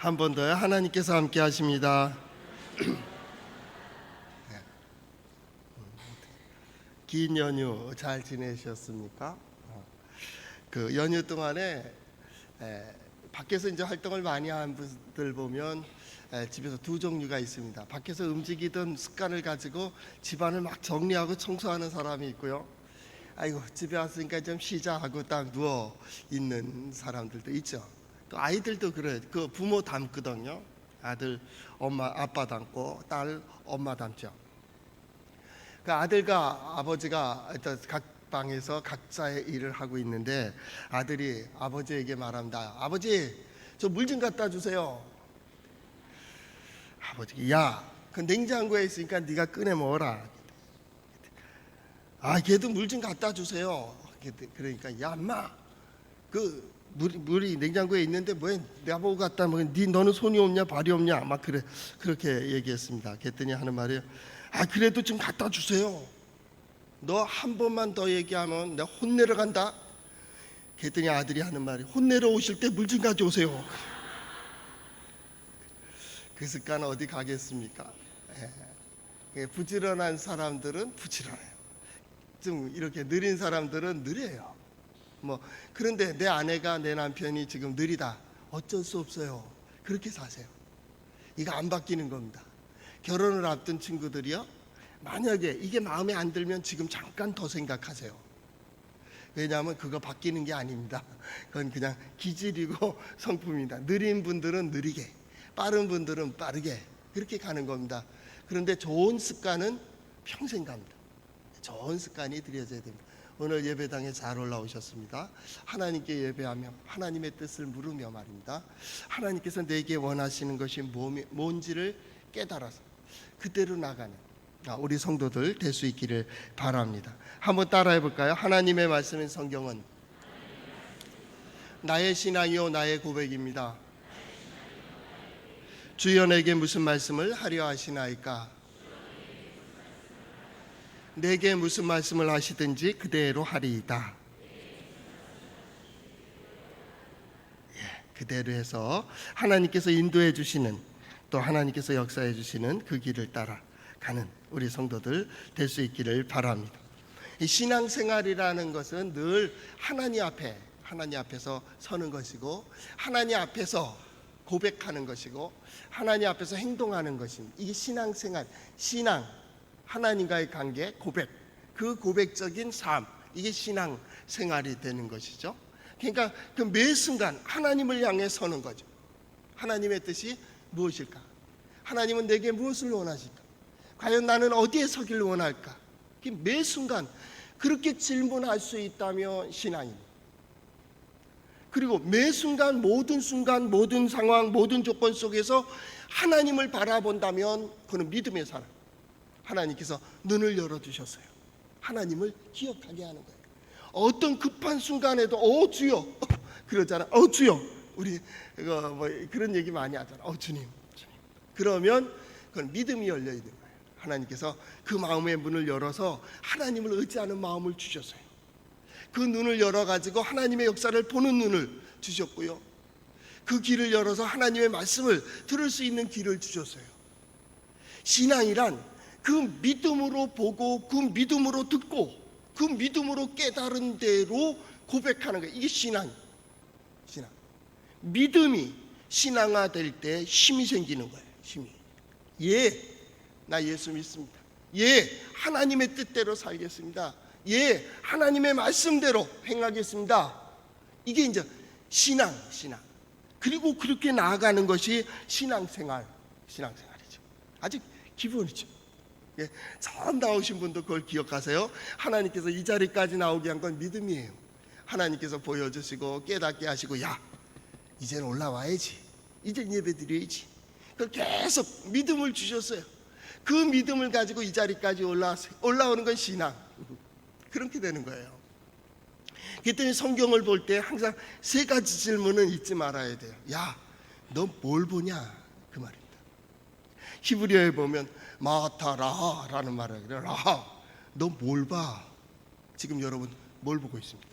한 번 더요. 하나님께서 함께 하십니다. 긴 연휴 잘 지내셨습니까? 그 연휴 동안에 밖에서 이제 활동을 많이 한 분들 보면 집에서 두 종류가 있습니다. 밖에서 움직이던 습관을 가지고 집안을 막 정리하고 청소하는 사람이 있고요. 아이고 집에 왔으니까 좀 쉬자 하고 딱 누워 있는 사람들도 있죠. 또 아이들도 그래요. 그 부모 닮거든요. 아들 엄마 아빠 닮고 딸 엄마 닮죠. 그 아들과 아버지가 각 방에서 각자의 일을 하고 있는데 아들이 아버지에게 말합니다. 아버지, 저 물 좀 갖다 주세요. 아버지가 야, 그 냉장고에 있으니까 네가 꺼내 먹어라. 아, 걔도 물 좀 갖다 주세요. 그러니까 야, 엄마, 그 물이 냉장고에 있는데 왜 나보고 갖다 먹어? 너는 손이 없냐 발이 없냐? 막 그렇게 얘기했습니다. 그랬더니 하는 말이에요. 아, 그래도 좀 갖다 주세요. 너 한 번만 더 얘기하면 내가 혼내러 간다. 그랬더니 아들이 하는 말이 혼내러 오실 때 물 좀 가져오세요. 그 습관 어디 가겠습니까? 부지런한 사람들은 부지런해요. 좀 이렇게 느린 사람들은 느려요. 그런데 내 아내가 내 남편이 지금 느리다. 어쩔 수 없어요. 그렇게 사세요. 이거 안 바뀌는 겁니다. 결혼을 앞둔 친구들이요, 만약에 이게 마음에 안 들면 지금 잠깐 더 생각하세요. 왜냐하면 그거 바뀌는 게 아닙니다. 그건 그냥 기질이고 성품입니다. 느린 분들은 느리게, 빠른 분들은 빠르게 그렇게 가는 겁니다. 그런데 좋은 습관은 평생 갑니다. 좋은 습관이 들여져야 됩니다. 오늘 예배당에 잘 올라오셨습니다. 하나님께 예배하며 하나님의 뜻을 물으며 말입니다. 하나님께서 내게 원하시는 것이 뭔지를 깨달아서 그대로 나가는 우리 성도들 될 수 있기를 바랍니다. 한번 따라해 볼까요? 하나님의 말씀인 성경은 나의 신앙이요 나의 고백입니다. 주여 내게 무슨 말씀을 하려 하시나이까? 내게 무슨 말씀을 하시든지 그대로 하리이다. 그대로 해서 하나님께서 인도해 주시는, 또 하나님께서 역사해 주시는 그 길을 따라가는 우리 성도들 될 수 있기를 바랍니다. 이 신앙생활이라는 것은 늘 하나님 앞에서 서는 것이고, 하나님 앞에서 고백하는 것이고, 하나님 앞에서 행동하는 것입니다. 이게 신앙생활, 신앙, 하나님과의 관계, 고백, 그 고백적인 삶, 이게 신앙생활이 되는 것이죠. 그러니까 그 매 순간 하나님을 향해 서는 거죠. 하나님의 뜻이 무엇일까? 하나님은 내게 무엇을 원하실까? 과연 나는 어디에 서기를 원할까? 매 순간 그렇게 질문할 수 있다면 신앙입니다. 그리고 매 순간 모든 상황, 모든 조건 속에서 하나님을 바라본다면 그는 믿음의 사람. 하나님께서 눈을 열어주셨어요. 하나님을 기억하게 하는 거예요. 어떤 급한 순간에도 주여 그러잖아. 주여. 우리 그런 얘기 많이 하잖아. 주님. 그러면 그건 믿음이 열려 있는 거예요. 하나님께서 그 마음의 문을 열어서 하나님을 의지하는 마음을 주셨어요. 그 눈을 열어가지고 하나님의 역사를 보는 눈을 주셨고요, 그 길을 열어서 하나님의 말씀을 들을 수 있는 길을 주셨어요. 신앙이란 그 믿음으로 보고, 그 믿음으로 듣고, 그 믿음으로 깨달은 대로 고백하는 거예요. 이게 신앙. 믿음이 신앙화될 때 힘이 생기는 거예요. 힘이. 나 예수 믿습니다. 하나님의 뜻대로 살겠습니다. 하나님의 말씀대로 행하겠습니다. 이게 이제 신앙. 그리고 그렇게 나아가는 것이 신앙생활이죠. 아직 기본이죠. 처음 나오신 분도 그걸 기억하세요. 하나님께서 이 자리까지 나오게 한 건 믿음이에요. 하나님께서 보여주시고 깨닫게 하시고, 이제는 올라와야지, 이제는 예배 드려야지, 계속 믿음을 주셨어요. 그 믿음을 가지고 이 자리까지 올라오는 건 신앙. 그렇게 되는 거예요. 그랬더니 성경을 볼 때 항상 세 가지 질문은 잊지 말아야 돼요. 너 뭘 보냐? 그 말입니다. 히브리어에 보면 마타라라는 말을 해요. 너 뭘 봐? 지금 여러분 뭘 보고 있습니까?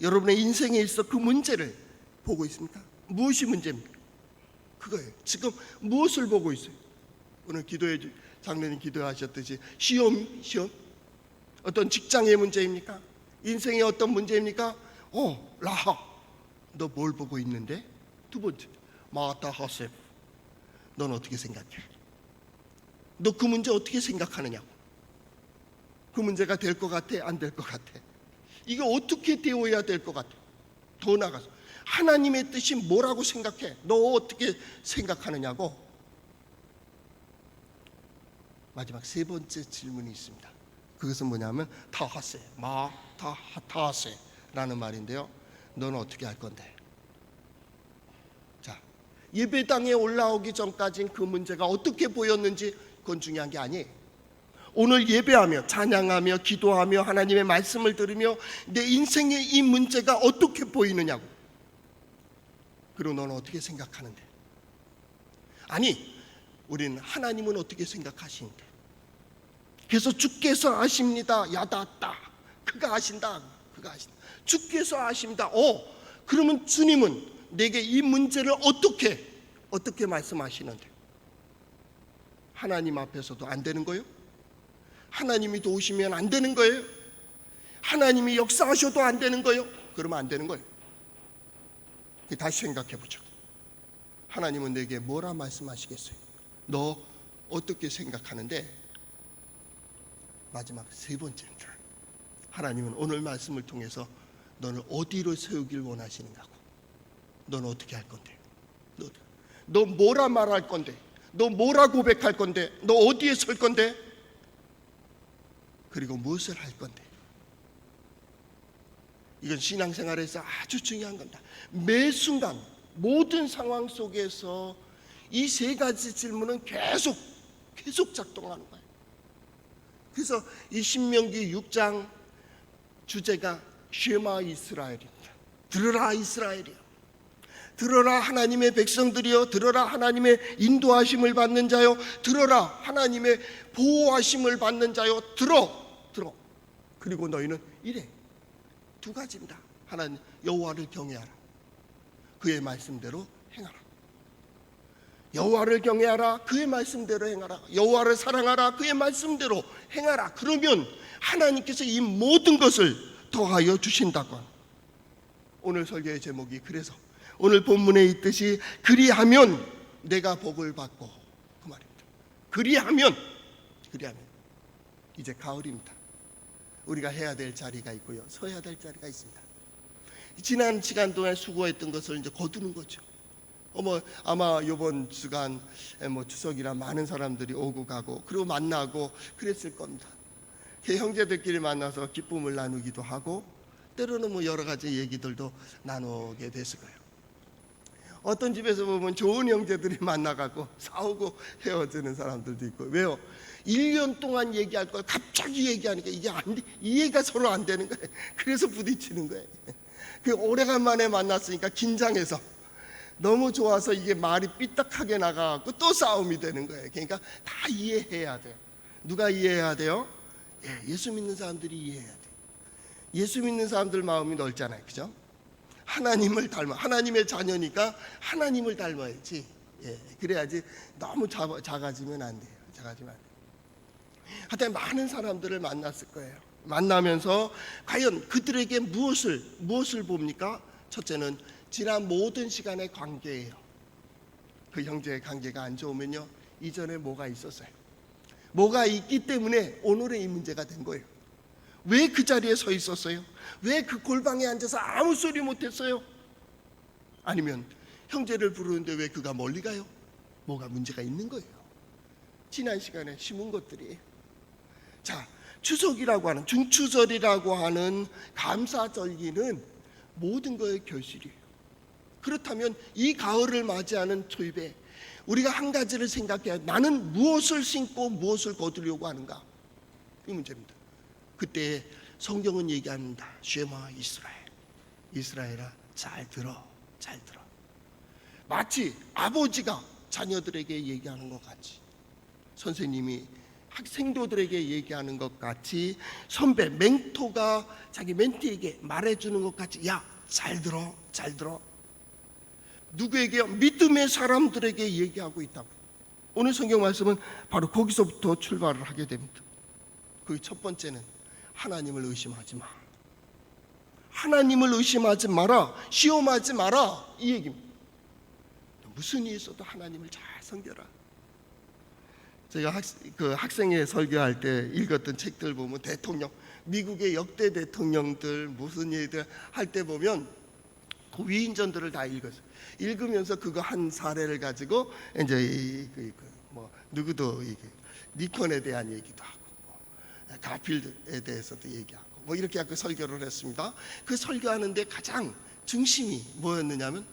여러분의 인생에 있어 그 문제를 보고 있습니까? 무엇이 문제입니까? 그거예요. 지금 무엇을 보고 있어요? 오늘 장로님 기도하셨듯이 시험 어떤 직장의 문제입니까? 인생의 어떤 문제입니까? 라하, 너 뭘 보고 있는데? 두 번째, 마타 하셉, 넌 어떻게 생각해? 너 그 문제 어떻게 생각하느냐고. 그 문제가 될 것 같아? 안 될 것 같아? 이거 어떻게 되어야 될 것 같아? 더 나가서 하나님의 뜻이 뭐라고 생각해? 너 어떻게 생각하느냐고. 마지막 세 번째 질문이 있습니다. 그것은 뭐냐면 타하세, 타하세라는 말인데요. 너는 어떻게 할 건데? 자, 예배당에 올라오기 전까지는 그 문제가 어떻게 보였는지 그건 중요한 게 아니에요. 오늘 예배하며 찬양하며 기도하며 하나님의 말씀을 들으며 내 인생의 이 문제가 어떻게 보이느냐고. 그리고 너는 어떻게 생각하는데? 아니, 우리는 하나님은 어떻게 생각하시는데? 그래서 주께서 아십니다. 야다다. 그가 아신다. 그가 아신다. 주께서 아십니다. 그러면 주님은 내게 이 문제를 어떻게 말씀하시는데? 하나님 앞에서도 안 되는 거예요? 하나님이 도우시면 안 되는 거예요? 하나님이 역사하셔도 안 되는 거예요? 그러면 안 되는 거예요. 다시 생각해 보죠. 하나님은 내게 뭐라 말씀하시겠어요? 너 어떻게 생각하는데? 마지막 세 번째입니다. 하나님은 오늘 말씀을 통해서 너를 어디로 세우길 원하시는가고. 너는 어떻게 할 건데? 너 뭐라 말할 건데? 너 뭐라 고백할 건데? 너 어디에 설 건데? 그리고 무엇을 할 건데? 이건 신앙생활에서 아주 중요한 겁니다. 매 순간 모든 상황 속에서 이 세 가지 질문은 계속 작동하는 거예요. 그래서 이 신명기 6장 주제가 쉐마 이스라엘입니다. 들으라 이스라엘이여, 들어라 하나님의 백성들이여, 들어라 하나님의 인도하심을 받는 자여, 들어라 하나님의 보호하심을 받는 자여, 들어. 그리고 너희는 이래. 두 가지입니다. 하나님 여호와를 경외하라, 그의 말씀대로 행하라. 여호와를 경외하라, 그의 말씀대로 행하라. 여호와를 사랑하라, 그의 말씀대로 행하라. 그러면 하나님께서 이 모든 것을 더하여 주신다고. 오늘 설교의 제목이 그래서 오늘 본문에 있듯이 그리하면 내가 복을 받고, 그 말입니다. 그리하면 이제 가을입니다. 우리가 해야 될 자리가 있고요, 서야 될 자리가 있습니다. 지난 시간 동안 수고했던 것을 이제 거두는 거죠. 아마 이번 주간 추석이라 많은 사람들이 오고 가고 그리고 만나고 그랬을 겁니다. 형제들끼리 만나서 기쁨을 나누기도 하고 때로는 여러 가지 얘기들도 나누게 됐을 거예요. 어떤 집에서 보면 좋은 형제들이 만나가고 싸우고 헤어지는 사람들도 있고. 왜요? 1년 동안 얘기할 걸 갑자기 얘기하니까 이게 안 돼. 이해가 서로 안 되는 거예요. 그래서 부딪히는 거예요. 오래간만에 만났으니까 긴장해서 너무 좋아서 이게 말이 삐딱하게 나가고 또 싸움이 되는 거예요. 그러니까 다 이해해야 돼요. 누가 이해해야 돼요? 예수 믿는 사람들이 이해해야 돼요. 예수 믿는 사람들 마음이 넓잖아요, 그죠? 하나님을 닮아, 하나님의 자녀니까 하나님을 닮아야지. 그래야지. 너무 작아지면 안 돼요. 하여튼 많은 사람들을 만났을 거예요. 만나면서 과연 그들에게 무엇을 봅니까? 첫째는 지난 모든 시간의 관계예요. 그 형제의 관계가 안 좋으면요, 이전에 뭐가 있었어요. 뭐가 있기 때문에 오늘의 이 문제가 된 거예요. 왜 그 자리에 서 있었어요? 왜 그 골방에 앉아서 아무 소리 못했어요? 아니면 형제를 부르는데 왜 그가 멀리 가요? 뭐가 문제가 있는 거예요. 지난 시간에 심은 것들이에요. 자, 추석이라고 하는, 중추절이라고 하는 감사절기는 모든 거의 결실이에요. 그렇다면 이 가을을 맞이하는 초입에 우리가 한 가지를 생각해야, 나는 무엇을 심고 무엇을 거두려고 하는가? 이 문제입니다. 그때 성경은 얘기합니다. 쉐마 이스라엘, 이스라엘아 잘 들어. 마치 아버지가 자녀들에게 얘기하는 것 같이, 선생님이 학생도들에게 얘기하는 것 같이, 선배, 멘토가 자기 멘티에게 말해주는 것 같이, 야, 잘 들어. 누구에게? 믿음의 사람들에게 얘기하고 있다고. 오늘 성경 말씀은 바로 거기서부터 출발을 하게 됩니다. 그 첫 번째는 하나님을 의심하지 마. 하나님을 의심하지 마라. 시험하지 마라. 이 얘기입니다. 무슨 일이 있어도 하나님을 잘 섬겨라. 제가 학생회 설교할 때 읽었던 책들 보면 대통령, 미국의 역대 대통령들 무슨 일들 할 때 보면 그 위인전들을 다 읽었어요. 읽으면서 그거 한 사례를 가지고 이제 누구도 니콘에 대한 얘기도 하고 가필드에 대해서도 얘기하고 이렇게 하고 설교를 했습니다. 그 설교하는데 가장 중심이 뭐였느냐면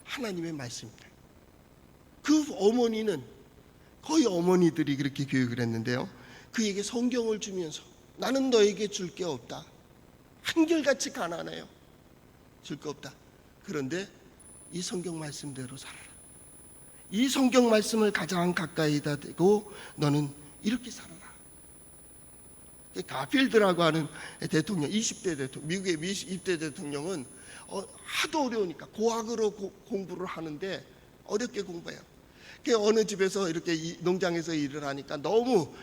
하나님의 말씀입니다. 그 어머니는 거의 어머니들이 그렇게 교육을 했는데요. 그에게 성경을 주면서 나는 너에게 줄 게 없다. 한결같이 가난해요. 줄 게 없다. 그런데 이 성경 말씀대로 살아라. 이 성경 말씀을 가장 가까이다 대고 너는 이렇게 살아라. 가필드라고 하는 대통령, 20대 대통령, 미국의 20대 대통령은 하도 어려우니까 고학으로 공부를 하는데 어렵게 공부해요. 어느 집에서 이렇게 농장에서 일을 하니까 너무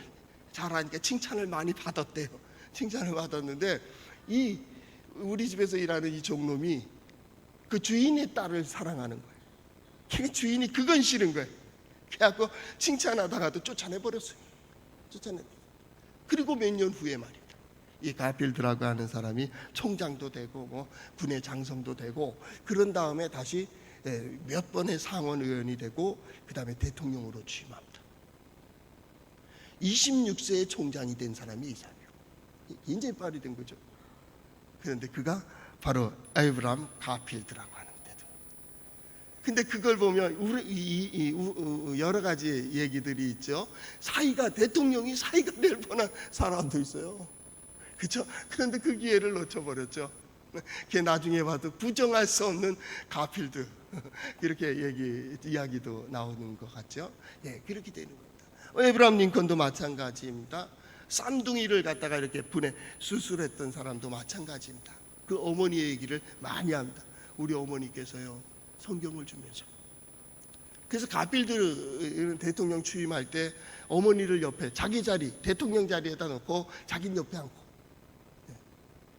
잘하니까 칭찬을 많이 받았대요. 칭찬을 받았는데 우리 집에서 일하는 이 종놈이 그 주인의 딸을 사랑하는 거예요. 그 주인이 그건 싫은 거예요. 그래갖고 칭찬하다가도 쫓아내버렸어요. 그리고 몇 년 후에 말입니다. 이 가필드라고 하는 사람이 총장도 되고 군의 장성도 되고 그런 다음에 다시 몇 번의 상원 의원이 되고 그 다음에 대통령으로 취임합니다. 26세에 총장이 된 사람이 이 사람이에요. 굉장히 빨리 된 거죠. 그런데 그가 바로 에이브람 가필드라고 하는 대통령. 근데 그걸 보면 여러 가지 얘기들이 있죠. 대통령이 사이가 될 뻔한 사람도 있어요. 그렇죠? 그런데 그 기회를 놓쳐버렸죠. 걔 나중에 봐도 부정할 수 없는 가필드 이렇게 이야기도 나오는 것 같죠. 예, 그렇게 되는 겁니다. 에이브람 링컨도 마찬가지입니다. 쌍둥이를 갖다가 이렇게 분해 수술했던 사람도 마찬가지입니다. 그 어머니의 얘기를 많이 합니다. 우리 어머니께서요 성경을 주면서. 그래서 가필드 대통령 취임할 때 어머니를 옆에 자기 자리 대통령 자리에다 놓고 자기는 옆에 앉고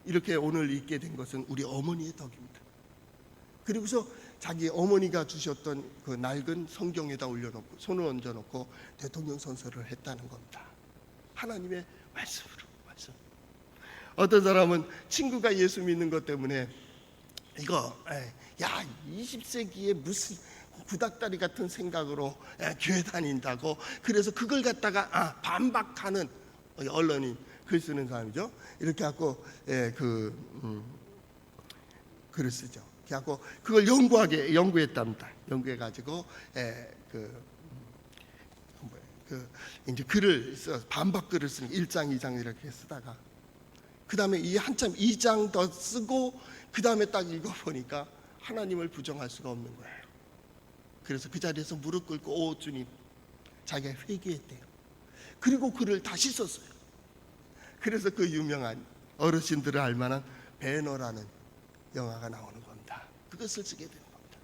이렇게 오늘 있게 된 것은 우리 어머니의 덕입니다. 그리고서 자기 어머니가 주셨던 그 낡은 성경에다 올려놓고 손을 얹어놓고 대통령 선서를 했다는 겁니다. 하나님의 말씀으로. 어떤 사람은 친구가 예수 믿는 것 때문에 20세기에 무슨 구닥다리 같은 생각으로 교회 다닌다고 그래서 그걸 갖다가 반박하는 언론인 글 쓰는 사람이죠. 이렇게 하고 글을 쓰죠. 그래갖고 그걸 연구했답니다. 연구해가지고 이제 글을 써 반박 글을 쓰는 1장, 2장 이렇게 쓰다가 그 다음에 한참 2장 더 쓰고 그 다음에 딱 읽어보니까 하나님을 부정할 수가 없는 거예요. 그래서 그 자리에서 무릎 꿇고 오 주님 자기가 회개했대요. 그리고 글을 다시 썼어요. 그래서 그 유명한 어르신들을 알만한 배너라는 영화가 나오는 겁니다. 그것을 쓰게 되는 겁니다.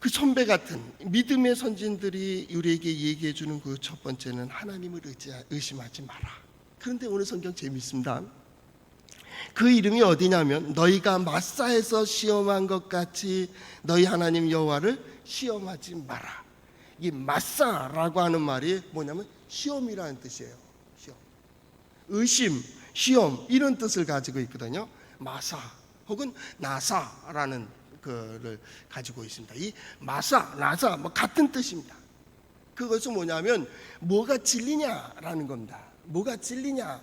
그 선배 같은 믿음의 선진들이 우리에게 얘기해 주는 그 첫 번째는 하나님을 의심하지 마라. 그런데 오늘 성경 재밌습니다. 그 이름이 어디냐면 너희가 마사에서 시험한 것 같이 너희 하나님 여호와를 시험하지 마라. 이 마사라고 하는 말이 뭐냐면 시험이라는 뜻이에요. 시험, 의심, 시험 이런 뜻을 가지고 있거든요. 마사 혹은 나사라는 거를 가지고 있습니다. 이 마사, 나사 같은 뜻입니다. 그것은 뭐냐면 뭐가 진리냐라는 겁니다. 뭐가 진리냐?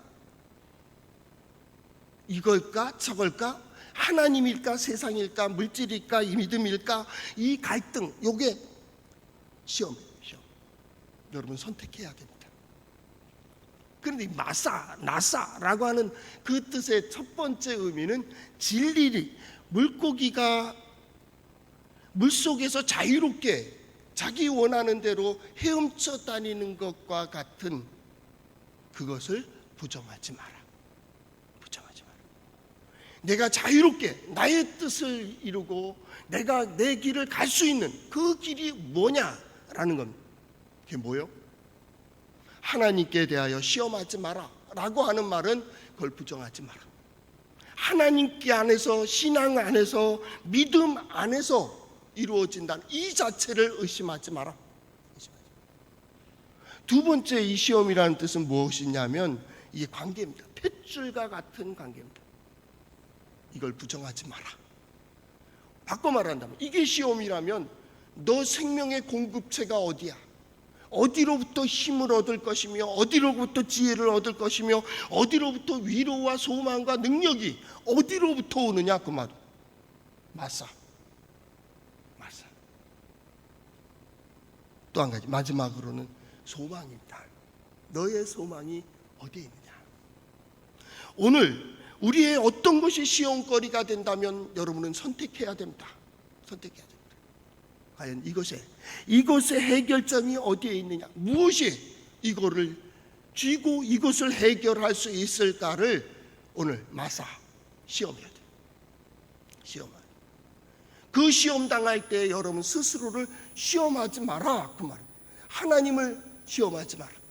이걸까 저걸까? 하나님일까 세상일까 물질일까 이 믿음일까? 이 갈등 요게 시험이에요. 시험. 여러분 선택해야 됩니다. 그런데 마사, 나사라고 하는 그 뜻의 첫 번째 의미는 진리리 물고기가 물속에서 자유롭게 자기 원하는 대로 헤엄쳐 다니는 것과 같은 그것을 부정하지 마라. 부정하지 마라. 내가 자유롭게 나의 뜻을 이루고 내가 내 길을 갈 수 있는 그 길이 뭐냐라는 겁니다. 그게 뭐요? 하나님께 대하여 시험하지 마라 라고 하는 말은 그걸 부정하지 마라. 하나님께 안에서, 신앙 안에서, 믿음 안에서 이루어진다는 이 자체를 의심하지 마라. 두 번째 이 시험이라는 뜻은 무엇이냐면 이게 관계입니다. 탯줄과 같은 관계입니다. 이걸 부정하지 마라. 바꿔 말한다면 이게 시험이라면 너 생명의 공급체가 어디야? 어디로부터 힘을 얻을 것이며 어디로부터 지혜를 얻을 것이며 어디로부터 위로와 소망과 능력이 어디로부터 오느냐 그 말. 마사. 또 한 가지 마지막으로는 소망입니다. 너의 소망이 어디에 있느냐. 오늘 우리의 어떤 것이 시험거리가 된다면 여러분은 선택해야 됩니다. 선택해야 됩니다. 과연 이것의 해결점이 어디에 있느냐, 무엇이 이거를 쥐고 이것을 해결할 수 있을까를 오늘 마사 시험해야 돼요. 시험해야 돼요. 그 시험 당할 때 여러분 스스로를 시험하지 마라 그 말입니다. 하나님을 시험하지 마라.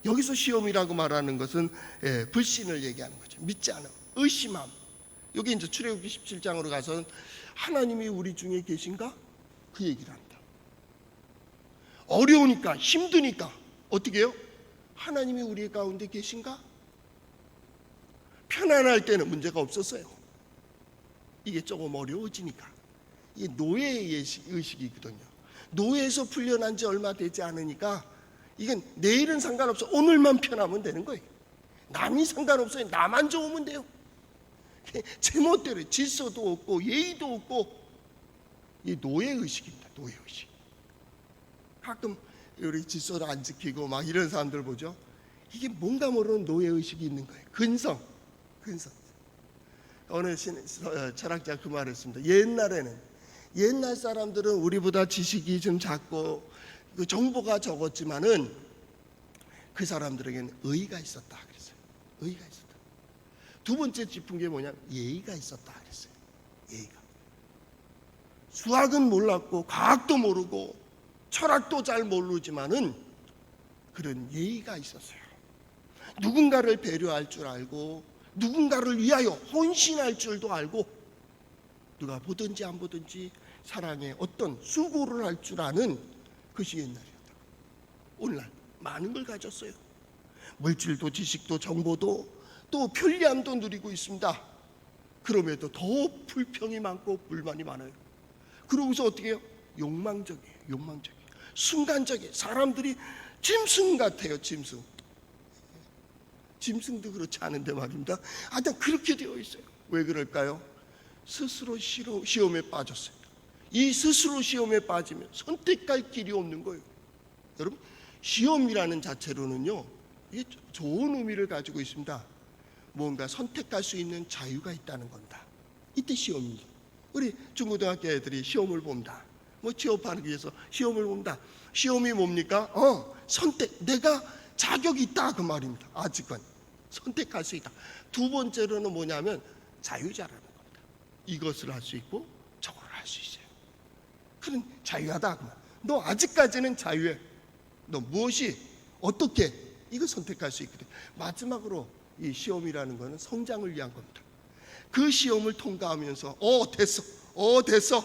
여기서 시험이라고 말하는 것은 불신을 얘기하는 거죠. 믿지 않음, 의심함. 여기 이제 출애굽기 17장으로 가서는 하나님이 우리 중에 계신가? 그 얘기를 합니다. 어려우니까, 힘드니까 어떻게 해요? 하나님이 우리 가운데 계신가? 편안할 때는 문제가 없었어요. 이게 조금 어려워지니까. 이게 노예의 의식이거든요. 노예에서 풀려난 지 얼마 되지 않으니까 이건 내일은 상관없어. 오늘만 편하면 되는 거예요. 남이 상관없어요. 나만 좋으면 돼요. 제멋대로 질서도 없고 예의도 없고 이 노예의식입니다. 노예의식. 가끔 우리 질서를 안 지키고 막 이런 사람들 보죠. 이게 뭔가 모르는 노예의식이 있는 거예요. 근성. 어느 철학자 그 말을 했습니다. 옛날 사람들은 우리보다 지식이 좀 작고 그 정보가 적었지만은 그 사람들에게는 의의가 있었다 그랬어요. 의의가 있었다. 두 번째 짚은 게 뭐냐면 예의가 있었다 그랬어요. 예의가. 수학은 몰랐고 과학도 모르고 철학도 잘 모르지만은 그런 예의가 있었어요. 누군가를 배려할 줄 알고 누군가를 위하여 헌신할 줄도 알고 누가 보든지 안 보든지 사랑에 어떤 수고를 할 줄 아는 그것이 옛날이었다. 오늘날 많은 걸 가졌어요. 물질도 지식도 정보도 또 편리함도 누리고 있습니다. 그럼에도 더 불평이 많고 불만이 많아요. 그러고서 어떻게 해요? 욕망적이에요. 순간적이에요. 사람들이 짐승 같아요. 짐승도 그렇지 않은데 말입니다. 하여튼 그렇게 되어 있어요. 왜 그럴까요? 스스로 시험에 빠졌어요. 이 스스로 시험에 빠지면 선택할 길이 없는 거예요. 여러분, 시험이라는 자체로는요, 이게 좋은 의미를 가지고 있습니다. 뭔가 선택할 수 있는 자유가 있다는 겁니다. 이때 시험입니다. 우리 중고등학교 애들이 시험을 봅니다. 취업하기 위해서 시험을 봅니다. 시험이 뭡니까? 선택. 내가 자격이 있다 그 말입니다. 아직은 선택할 수 있다. 두 번째로는 뭐냐면 자유자라는 겁니다. 이것을 할 수 있고 저걸 할 수 있어요. 그런 자유하다. 너 아직까지는 자유해. 너 무엇이 어떻게 이거 선택할 수 있거든. 마지막으로 이 시험이라는 것은 성장을 위한 겁니다. 그 시험을 통과하면서 됐어.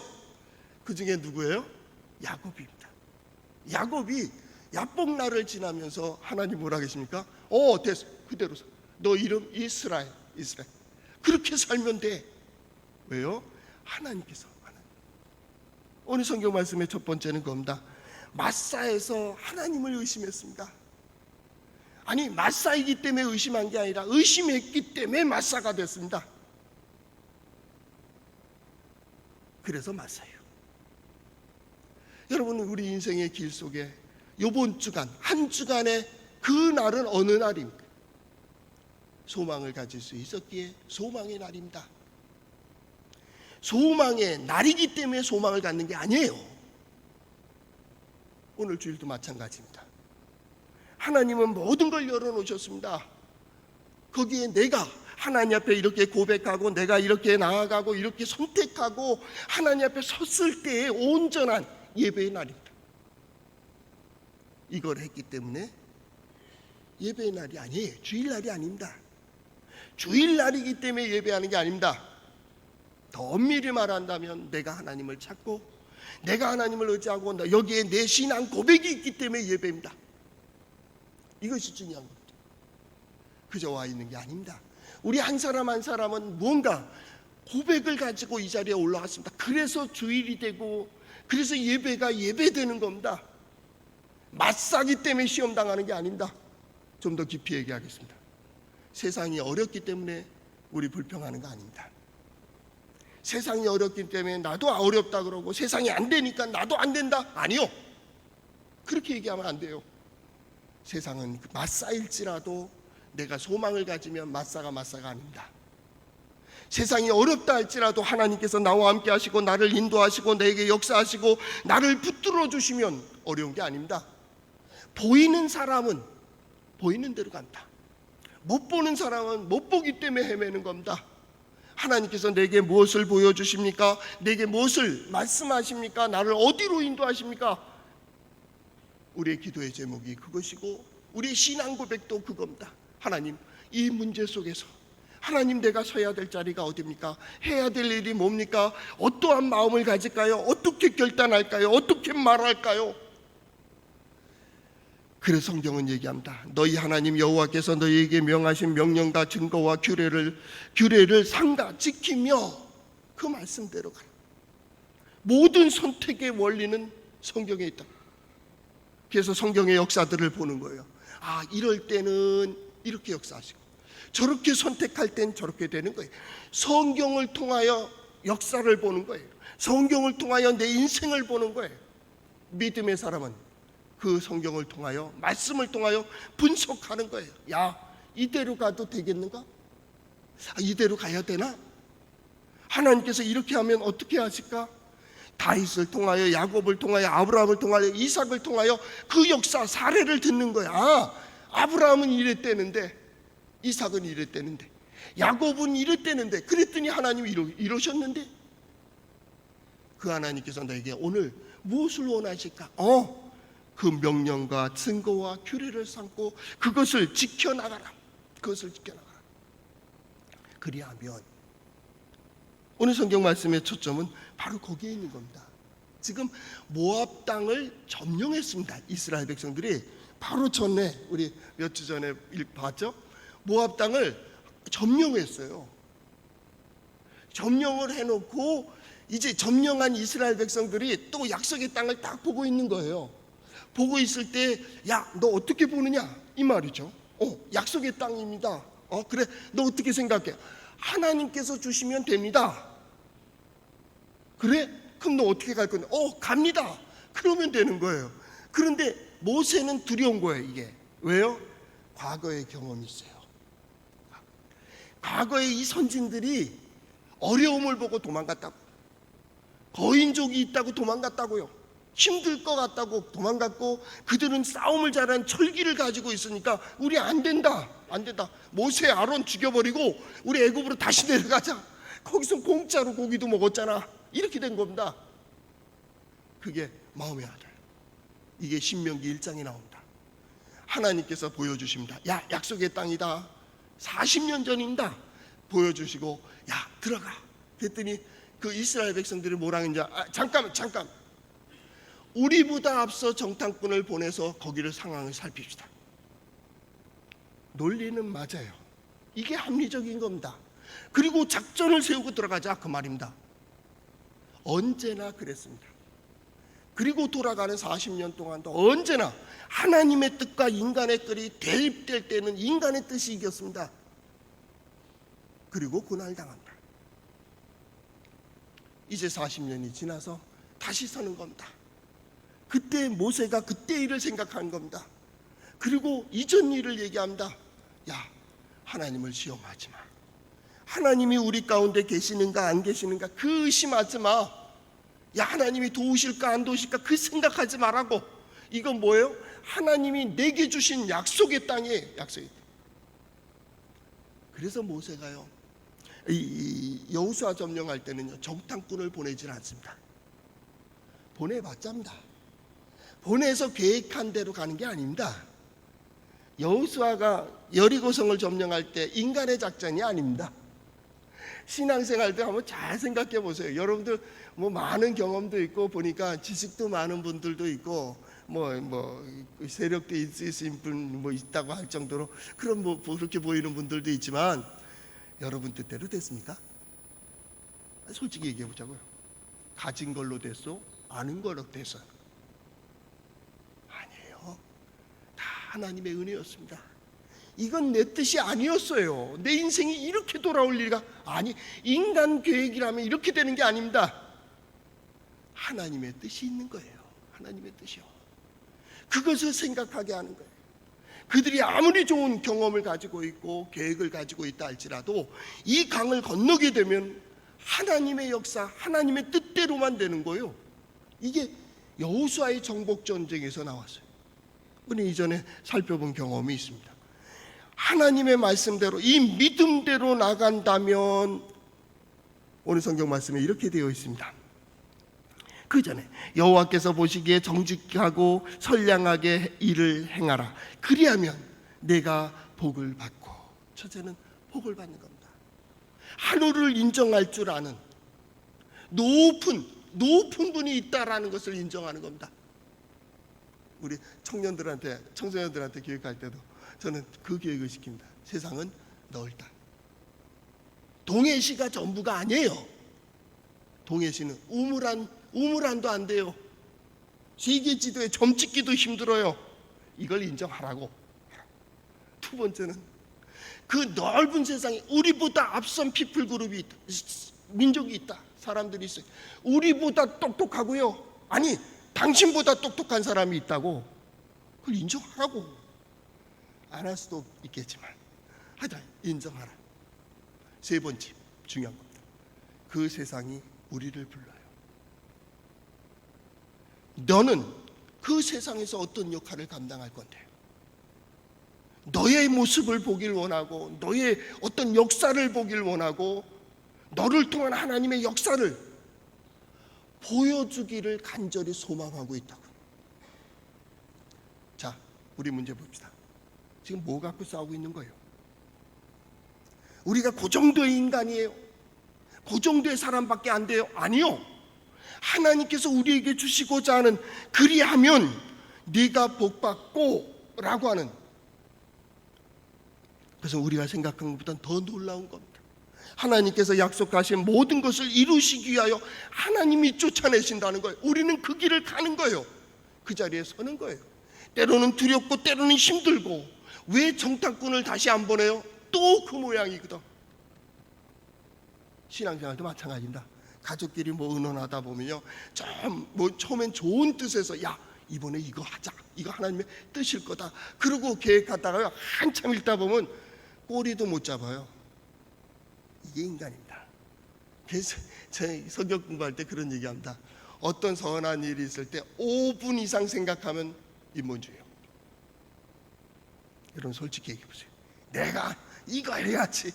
그 중에 누구예요? 야곱입니다. 야곱이 야복날을 지나면서 하나님 뭐라 계십니까? 됐어. 그대로 살. 너 이름 이스라엘. 그렇게 살면 돼. 왜요? 하나님께서. 오늘 성경 말씀의 첫 번째는 겁니다. 마사에서 하나님을 의심했습니다. 아니, 마사이기 때문에 의심한 게 아니라 의심했기 때문에 마사가 됐습니다. 그래서 마사예요. 여러분, 우리 인생의 길 속에 이번 주간, 한 주간의 그 날은 어느 날입니까? 소망을 가질 수 있었기에 소망의 날입니다. 소망의 날이기 때문에 소망을 갖는 게 아니에요. 오늘 주일도 마찬가지입니다. 하나님은 모든 걸 열어놓으셨습니다. 거기에 내가 하나님 앞에 이렇게 고백하고 내가 이렇게 나아가고 이렇게 선택하고 하나님 앞에 섰을 때의 온전한 예배의 날입니다. 이걸 했기 때문에 예배의 날이 아니에요. 주일날이 아닙니다. 주일날이기 때문에 예배하는 게 아닙니다. 더 엄밀히 말한다면 내가 하나님을 찾고 내가 하나님을 의지하고 여기에 내 신앙 고백이 있기 때문에 예배입니다. 이것이 중요한 겁니다. 그저 와 있는 게 아닙니다. 우리 한 사람 한 사람은 무언가 고백을 가지고 이 자리에 올라왔습니다. 그래서 주일이 되고 그래서 예배가 예배되는 겁니다. 맞사기 때문에 시험 당하는 게 아닙니다. 좀 더 깊이 얘기하겠습니다. 세상이 어렵기 때문에 우리 불평하는 거 아닙니다. 세상이 어렵기 때문에 나도 어렵다 그러고 세상이 안 되니까 나도 안 된다. 아니요. 그렇게 얘기하면 안 돼요. 세상은 맞사일지라도 내가 소망을 가지면 맞사가 아닙니다. 세상이 어렵다 할지라도 하나님께서 나와 함께 하시고 나를 인도하시고 내게 역사하시고 나를 붙들어 주시면 어려운 게 아닙니다. 보이는 사람은 보이는 대로 간다. 못 보는 사람은 못 보기 때문에 헤매는 겁니다. 하나님께서 내게 무엇을 보여주십니까? 내게 무엇을 말씀하십니까? 나를 어디로 인도하십니까? 우리의 기도의 제목이 그것이고 우리의 신앙 고백도 그겁니다. 하나님, 이 문제 속에서 하나님 내가 서야 될 자리가 어디입니까? 해야 될 일이 뭡니까? 어떠한 마음을 가질까요? 어떻게 결단할까요? 어떻게 말할까요? 그래서 성경은 얘기합니다. 너희 하나님 여호와께서 너희에게 명하신 명령과 증거와 규례를 삼가 지키며 그 말씀대로 가라. 모든 선택의 원리는 성경에 있다. 그래서 성경의 역사들을 보는 거예요. 아, 이럴 때는 이렇게 역사하시고 저렇게 선택할 땐 저렇게 되는 거예요. 성경을 통하여 역사를 보는 거예요. 성경을 통하여 내 인생을 보는 거예요. 믿음의 사람은 그 성경을 통하여 말씀을 통하여 분석하는 거예요. 야, 이대로 가도 되겠는가? 이대로 가야 되나? 하나님께서 이렇게 하면 어떻게 하실까? 다윗을 통하여 야곱을 통하여 아브라함을 통하여 이삭을 통하여 그 역사 사례를 듣는 거야. 아, 아브라함은 이랬대는데 이삭은 이랬대는데 야곱은 이랬대는데 그랬더니 하나님이 이러셨는데 그 하나님께서 너에게 오늘 무엇을 원하실까? 그 명령과 증거와 규례를 삼고 그것을 지켜나가라. 그것을 지켜나가라. 그리하면 오늘 성경 말씀의 초점은 바로 거기에 있는 겁니다. 지금 모압 땅을 점령했습니다. 이스라엘 백성들이 바로 전에 우리 몇 주 전에 봤죠? 모압 땅을 점령했어요. 점령을 해놓고 이제 점령한 이스라엘 백성들이 또 약속의 땅을 딱 보고 있는 거예요. 보고 있을 때, 야, 너 어떻게 보느냐? 이 말이죠. 약속의 땅입니다. 그래, 너 어떻게 생각해? 하나님께서 주시면 됩니다. 그래? 그럼 너 어떻게 갈 건데? 갑니다. 그러면 되는 거예요. 그런데 모세는 두려운 거예요, 이게. 왜요? 과거의 경험이 있어요. 과거에 이 선진들이 어려움을 보고 도망갔다고. 거인족이 있다고 도망갔다고요. 힘들 것 같다고 도망갔고 그들은 싸움을 잘하는 철기를 가지고 있으니까 우리 안 된다. 모세 아론 죽여버리고 우리 애굽으로 다시 내려가자. 거기서 공짜로 고기도 먹었잖아. 이렇게 된 겁니다. 그게 마음의 아들. 이게 신명기 1장에 나옵니다. 하나님께서 보여주십니다. 야, 약속의 땅이다. 40년 전입니다. 보여주시고 야, 들어가. 그랬더니 그 이스라엘 백성들이 뭐라 했냐? 잠깐. 우리보다 앞서 정탐꾼을 보내서 거기를 상황을 살핍시다. 논리는 맞아요. 이게 합리적인 겁니다. 그리고 작전을 세우고 들어가자 그 말입니다. 언제나 그랬습니다. 그리고 돌아가는 40년 동안도 언제나 하나님의 뜻과 인간의 뜻이 대립될 때는 인간의 뜻이 이겼습니다. 그리고 고난당합니다. 이제 40년이 지나서 다시 서는 겁니다. 그때 모세가 그때 일을 생각한 겁니다. 그리고 이전 일을 얘기합니다. 야, 하나님을 시험하지 마. 하나님이 우리 가운데 계시는가 안 계시는가 그 의심하지 마. 야, 하나님이 도우실까 안 도우실까 그 생각하지 말라고. 이건 뭐예요? 하나님이 내게 주신 약속의 땅이에요. 약속의 땅. 그래서 모세가요, 이 여호수아 점령할 때는요, 정탐꾼을 보내질 않습니다. 보내봤자입니다. 보내서 계획한 대로 가는 게 아닙니다. 여호수아가 여리고성을 점령할 때 인간의 작전이 아닙니다. 신앙생활 때 한번 잘 생각해 보세요. 여러분들 뭐 많은 경험도 있고 보니까 지식도 많은 분들도 있고 뭐 세력도 있으신 분 뭐 있다고 할 정도로 그런 뭐 그렇게 보이는 분들도 있지만 여러분 뜻대로 됐습니까? 솔직히 얘기해 보자고요. 가진 걸로 됐어? 아는 걸로 됐어? 아니에요. 다 하나님의 은혜였습니다. 이건 내 뜻이 아니었어요. 내 인생이 이렇게 돌아올 리가, 아니, 인간 계획이라면 이렇게 되는 게 아닙니다. 하나님의 뜻이 있는 거예요. 하나님의 뜻이요. 그것을 생각하게 하는 거예요. 그들이 아무리 좋은 경험을 가지고 있고 계획을 가지고 있다 할지라도 이 강을 건너게 되면 하나님의 역사, 하나님의 뜻대로만 되는 거예요. 이게 여호수아의 정복 전쟁에서 나왔어요. 우리 이전에 살펴본 경험이 있습니다. 하나님의 말씀대로, 이 믿음대로 나간다면 오늘 성경 말씀에 이렇게 되어 있습니다. 그 전에 여호와께서 보시기에 정직하고 선량하게 일을 행하라. 그리하면 내가 복을 받고. 첫째는 복을 받는 겁니다. 하늘을 인정할 줄 아는 높은 분이 있다라는 것을 인정하는 겁니다. 우리 청소년들한테 교육할 때도 저는 그 교육을 시킵니다. 세상은 넓다. 동해시가 전부가 아니에요. 동해시는 우물안도 안 돼요. 세계 지도에 점 찍기도 힘들어요. 이걸 인정하라고. 두 번째는 그 넓은 세상에 우리보다 앞선 피플 그룹이 있다. 민족이 있다. 사람들이 있어요. 우리보다 똑똑하고요. 아니, 당신보다 똑똑한 사람이 있다고. 그걸 인정하라고. 안 할 수도 있겠지만 하여튼 인정하라. 세 번째 중요한 겁니다. 그 세상이 우리를 불러요. 너는 그 세상에서 어떤 역할을 감당할 건데, 너의 모습을 보길 원하고 너의 어떤 역사를 보길 원하고 너를 통한 하나님의 역사를 보여주기를 간절히 소망하고 있다고. 자, 우리 문제 봅시다. 지금 뭐 갖고 싸우고 있는 거예요? 우리가 그 정도의 인간이에요? 그 정도의 사람밖에 안 돼요? 아니요. 하나님께서 우리에게 주시고자 하는, 그리하면 네가 복받고 라고 하는, 그래서 우리가 생각한 것보다 더 놀라운 겁니다. 하나님께서 약속하신 모든 것을 이루시기 위하여 하나님이 쫓아내신다는 거예요. 우리는 그 길을 가는 거예요. 그 자리에 서는 거예요. 때로는 두렵고 때로는 힘들고. 왜 정탐꾼을 다시 안 보내요? 또 그 모양이거든. 신앙생활도 마찬가지입니다. 가족끼리 뭐 의논하다 보면요, 뭐 처음엔 좋은 뜻에서 야, 이번에 이거 하자, 이거 하나님의 뜻일 거다, 그러고 계획하다가요 한참 읽다 보면 꼬리도 못 잡아요. 이게 인간입니다. 그래서 제 성경 공부할 때 그런 얘기합니다. 어떤 선한 일이 있을 때 5분 이상 생각하면 인본주의예요. 여러분 솔직히 얘기해 보세요. 내가 이거 해야지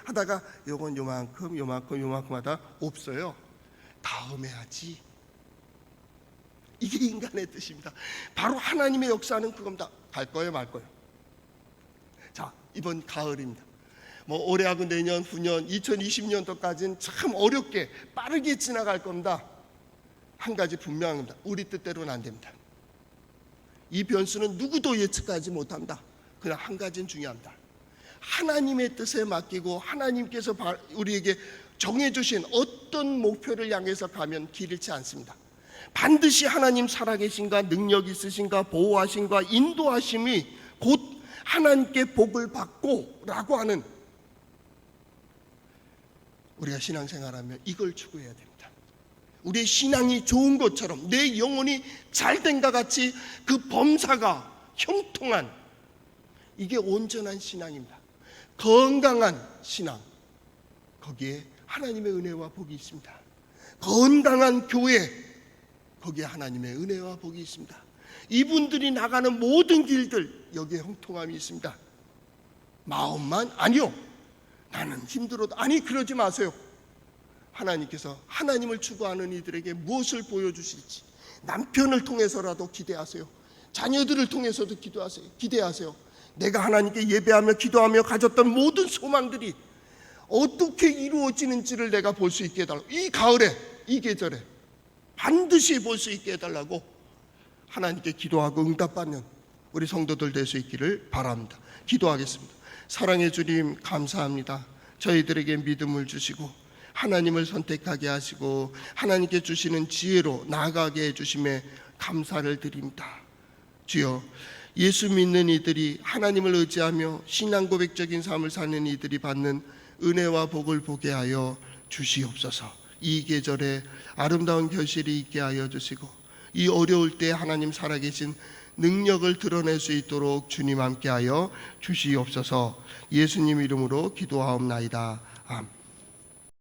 하다가 요건 요만큼 하다 없어요. 다음에 하지. 이게 인간의 뜻입니다. 바로 하나님의 역사는 그겁니다. 갈 거예요, 말 거예요. 자, 이번 가을입니다. 뭐 올해하고 내년, 후년, 2020년도까지는 참 어렵게 빠르게 지나갈 겁니다. 한 가지 분명한 겁니다. 우리 뜻대로는 안 됩니다. 이 변수는 누구도 예측하지 못합니다. 그러나 한 가지는 중요합니다. 하나님의 뜻에 맡기고 하나님께서 우리에게 정해주신 어떤 목표를 향해서 가면 길 잃지 않습니다. 반드시 하나님 살아계신가, 능력 있으신가, 보호하신가, 인도하심이 곧 하나님께 복을 받고 라고 하는, 우리가 신앙생활하면 이걸 추구해야 됩니다. 우리의 신앙이 좋은 것처럼 내 영혼이 잘된과 같이 그 범사가 형통한, 이게 온전한 신앙입니다. 건강한 신앙, 거기에 하나님의 은혜와 복이 있습니다. 건강한 교회, 거기에 하나님의 은혜와 복이 있습니다. 이분들이 나가는 모든 길들, 여기에 형통함이 있습니다. 마음만 아니요. 나는 힘들어도 아니 그러지 마세요. 하나님께서 하나님을 추구하는 이들에게 무엇을 보여주실지 남편을 통해서라도 기대하세요. 자녀들을 통해서도 기대하세요. 내가 하나님께 예배하며 기도하며 가졌던 모든 소망들이 어떻게 이루어지는지를 내가 볼 수 있게 해달라고. 이 가을에, 이 계절에 반드시 볼 수 있게 해달라고 하나님께 기도하고 응답받는 우리 성도들 될 수 있기를 바랍니다. 기도하겠습니다. 사랑의 주님, 감사합니다. 저희들에게 믿음을 주시고 하나님을 선택하게 하시고 하나님께 주시는 지혜로 나아가게 해주심에 감사를 드립니다. 주여, 예수 믿는 이들이 하나님을 의지하며 신앙 고백적인 삶을 사는 이들이 받는 은혜와 복을 보게 하여 주시옵소서. 이 계절에 아름다운 결실이 있게 하여 주시고 이 어려울 때 하나님 살아계신 능력을 드러낼 수 있도록 주님 함께하여 주시옵소서. 예수님 이름으로 기도하옵나이다. 아멘.